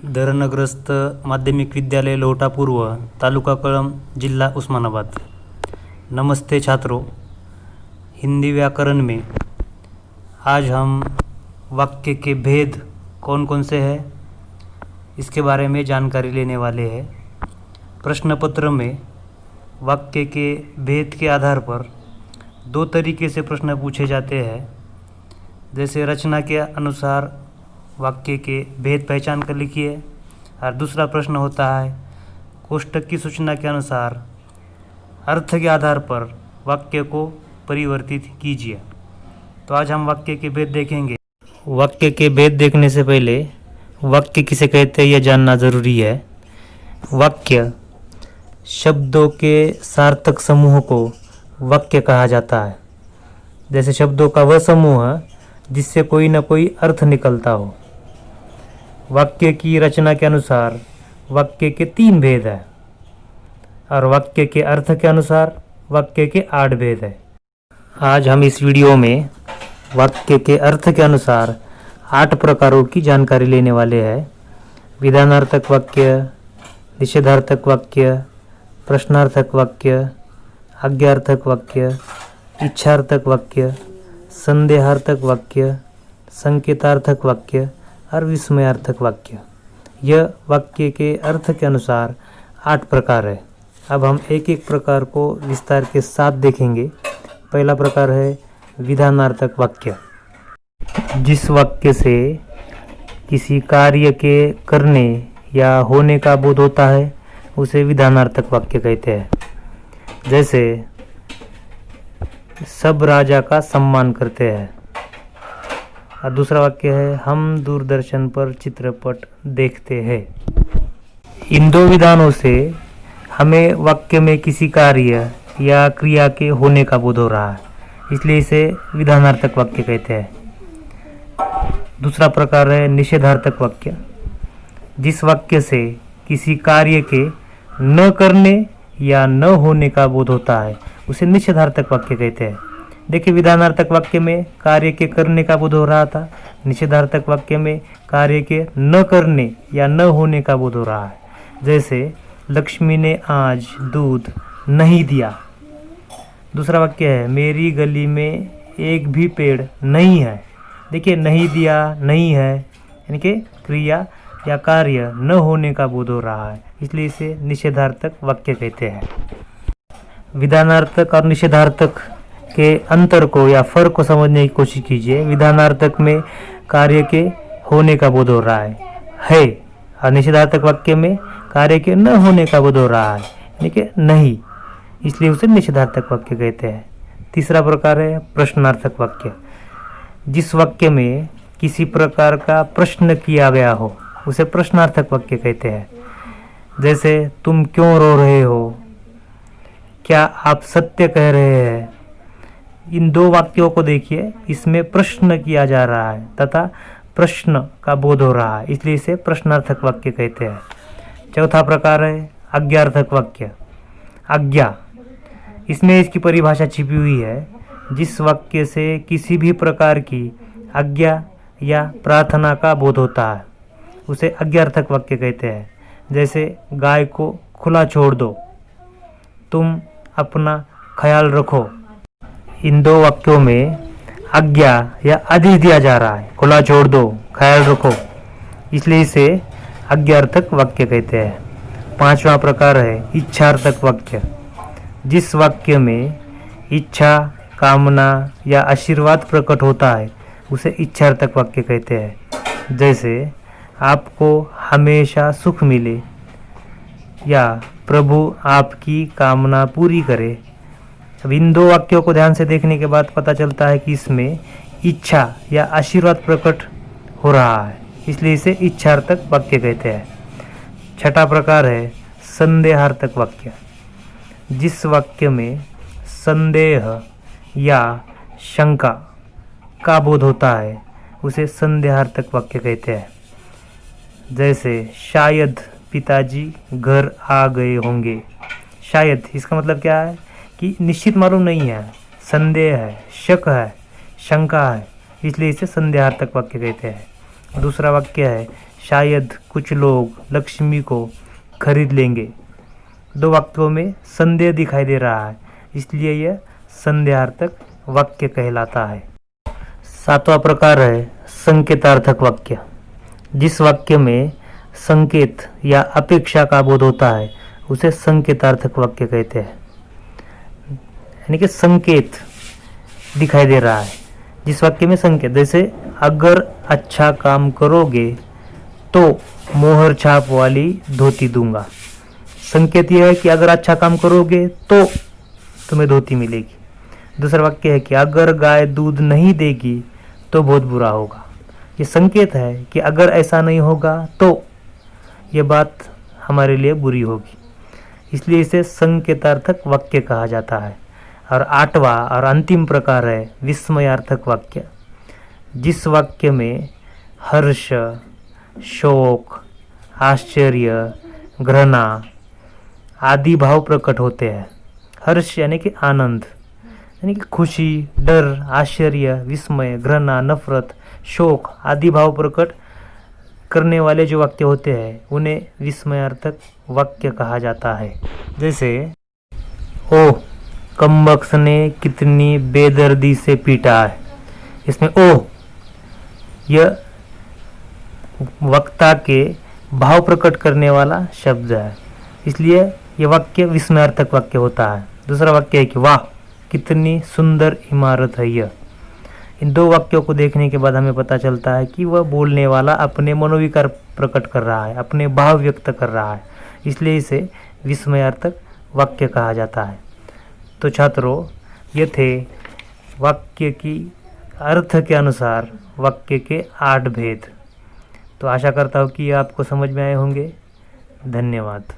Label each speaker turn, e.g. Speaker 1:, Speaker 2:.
Speaker 1: धरणग्रस्त माध्यमिक विद्यालय लोहटा पूर्व, तालुका कळम, जिला उस्मानाबाद। नमस्ते छात्रों, हिंदी व्याकरण में आज हम वाक्य के भेद कौन कौन से हैं इसके बारे में जानकारी लेने वाले हैं। प्रश्न पत्र में वाक्य के भेद के आधार पर दो तरीके से प्रश्न पूछे जाते हैं। जैसे रचना के अनुसार वाक्य के भेद पहचान कर लिखिए, और दूसरा प्रश्न होता है कोष्टक की सूचना के अनुसार अर्थ के आधार पर वाक्य को परिवर्तित कीजिए। तो आज हम वाक्य के भेद देखेंगे। वाक्य के भेद देखने से पहले वाक्य किसे कहते हैं यह जानना जरूरी है। वाक्य शब्दों के सार्थक समूह को वाक्य कहा जाता है। जैसे शब्दों का वह समूह जिससे कोई न कोई अर्थ निकलता हो। वाक्य की रचना के अनुसार वाक्य के 3 भेद हैं, और वाक्य के अर्थ के अनुसार वाक्य के 8 भेद हैं। आज हम इस वीडियो में वाक्य के अर्थ के अनुसार 8 प्रकारों की जानकारी लेने वाले हैं। विधानार्थक वाक्य, निषेधार्थक वाक्य, प्रश्नार्थक वाक्य, आज्ञार्थक वाक्य, इच्छार्थक वाक्य, संदेहार्थक वाक्य, संकेतार्थक वाक्य और विस्मयार्थक वाक्य। यह वाक्य के अर्थ के अनुसार 8 प्रकार है। अब हम एक एक प्रकार को विस्तार के साथ देखेंगे। पहला प्रकार है विधानार्थक वाक्य। जिस वाक्य से किसी कार्य के करने या होने का बोध होता है उसे विधानार्थक वाक्य कहते हैं। जैसे सब राजा का सम्मान करते हैं। और दूसरा वाक्य है हम दूरदर्शन पर चित्रपट देखते हैं। इन 2 विधानों से हमें वाक्य में किसी कार्य या क्रिया के होने का बोध हो रहा है, इसलिए इसे विधानार्थक वाक्य कहते हैं। दूसरा प्रकार है निषेधार्थक वाक्य। जिस वाक्य से किसी कार्य के न करने या न होने का बोध होता है उसे निषेधार्थक वाक्य कहते हैं। देखिए, विधानार्थक वाक्य में कार्य के करने का बोध हो रहा था, निषेधार्थक वाक्य में कार्य के न करने या न होने का बोध हो रहा है। जैसे लक्ष्मी ने आज दूध नहीं दिया। दूसरा वाक्य है मेरी गली में एक भी पेड़ नहीं है। देखिए, नहीं दिया, नहीं है, यानी कि क्रिया या कार्य न होने का बोध हो रहा है, इसलिए इसे निषेधार्थक वाक्य कहते हैं। विधानार्थक और निषेधार्थक के अंतर को या फर्क को समझने की कोशिश कीजिए। विधानार्थक में कार्य के होने का बोध हो रहा है, और निषेधार्थक वाक्य में कार्य के न होने का बोध हो रहा है, यानी कि नहीं, इसलिए उसे निषेधार्थक वाक्य कहते हैं। तीसरा प्रकार है प्रश्नार्थक वाक्य। जिस वाक्य में किसी प्रकार का प्रश्न किया गया हो उसे प्रश्नार्थक वाक्य कहते हैं। जैसे तुम क्यों रो रहे हो, क्या आप सत्य कह रहे हैं। इन 2 वाक्यों को देखिए, इसमें प्रश्न किया जा रहा है तथा प्रश्न का बोध हो रहा है, इसलिए इसे प्रश्नार्थक वाक्य कहते हैं। चौथा प्रकार है आज्ञार्थक वाक्य। आज्ञा, इसमें इसकी परिभाषा छिपी हुई है। जिस वाक्य से किसी भी प्रकार की आज्ञा या प्रार्थना का बोध होता है उसे आज्ञार्थक वाक्य कहते हैं। जैसे गाय को खुला छोड़ दो, तुम अपना ख्याल रखो। इन 2 वाक्यों में आज्ञा या आदेश दिया जा रहा है, खुला छोड़ दो, ख्याल रखो, इसलिए इसे आज्ञार्थक वाक्य कहते हैं। 5वां प्रकार है इच्छार्थक वाक्य। जिस वाक्य में इच्छा, कामना या आशीर्वाद प्रकट होता है उसे इच्छार्थक वाक्य कहते हैं। जैसे आपको हमेशा सुख मिले या प्रभु आपकी कामना पूरी करे। अब इन 2 वाक्यों को ध्यान से देखने के बाद पता चलता है कि इसमें इच्छा या आशीर्वाद प्रकट हो रहा है, इसलिए इसे इच्छार्थक वाक्य कहते हैं। 6ठा प्रकार है संदेहार्थक वाक्य। जिस वाक्य में संदेह या शंका का बोध होता है उसे संदेहार्थक वाक्य कहते हैं। जैसे शायद पिताजी घर आ गए होंगे। शायद, इसका मतलब क्या है कि निश्चित मालूम नहीं है, संदेह है, शक है, शंका है, इसलिए इसे संदेहार्थक वाक्य कहते हैं। दूसरा वाक्य है शायद कुछ लोग लक्ष्मी को खरीद लेंगे। दो वाक्यों में संदेह दिखाई दे रहा है, इसलिए यह संदेहार्थक वाक्य कहलाता है। सातवां प्रकार है संकेतार्थक वाक्य। जिस वाक्य में संकेत या अपेक्षा का बोध होता है उसे संकेतार्थक वाक्य कहते हैं। यानी कि संकेत दिखाई दे रहा है। जिस वाक्य में संकेत, जैसे अगर अच्छा काम करोगे तो मोहर छाप वाली धोती दूंगा। संकेत यह है कि अगर अच्छा काम करोगे तो तुम्हें धोती मिलेगी। दूसरा वाक्य है कि अगर गाय दूध नहीं देगी तो बहुत बुरा होगा। ये संकेत है कि अगर ऐसा नहीं होगा तो ये बात हमारे लिए बुरी होगी, इसलिए इसे संकेतार्थक वाक्य कहा जाता है। और आठवां और अंतिम प्रकार है विस्मयार्थक वाक्य। जिस वाक्य में हर्ष, शोक, आश्चर्य, घृणा आदि भाव प्रकट होते हैं। हर्ष यानी कि आनंद, यानी कि खुशी, डर, आश्चर्य, विस्मय, घृणा, नफरत, शोक आदि भाव प्रकट करने वाले जो वाक्य होते हैं उन्हें विस्मयार्थक वाक्य कहा जाता है। जैसे ओह कमबख्त ने कितनी बेदर्दी से पीटा है। इसमें ओह यह वक्ता के भाव प्रकट करने वाला शब्द है, इसलिए यह वाक्य विस्मयार्थक वाक्य होता है। दूसरा वाक्य है कि वाह कितनी सुंदर इमारत है यह। इन दो वाक्यों को देखने के बाद हमें पता चलता है कि वह बोलने वाला अपने मनोविकार प्रकट कर रहा है, अपने भाव व्यक्त कर रहा है, इसलिए इसे विस्मयार्थक वाक्य कहा जाता है। तो छात्रों, ये थे वाक्य की अर्थ के अनुसार वाक्य के 8 भेद। तो आशा करता हूँ कि ये आपको समझ में आए होंगे। धन्यवाद।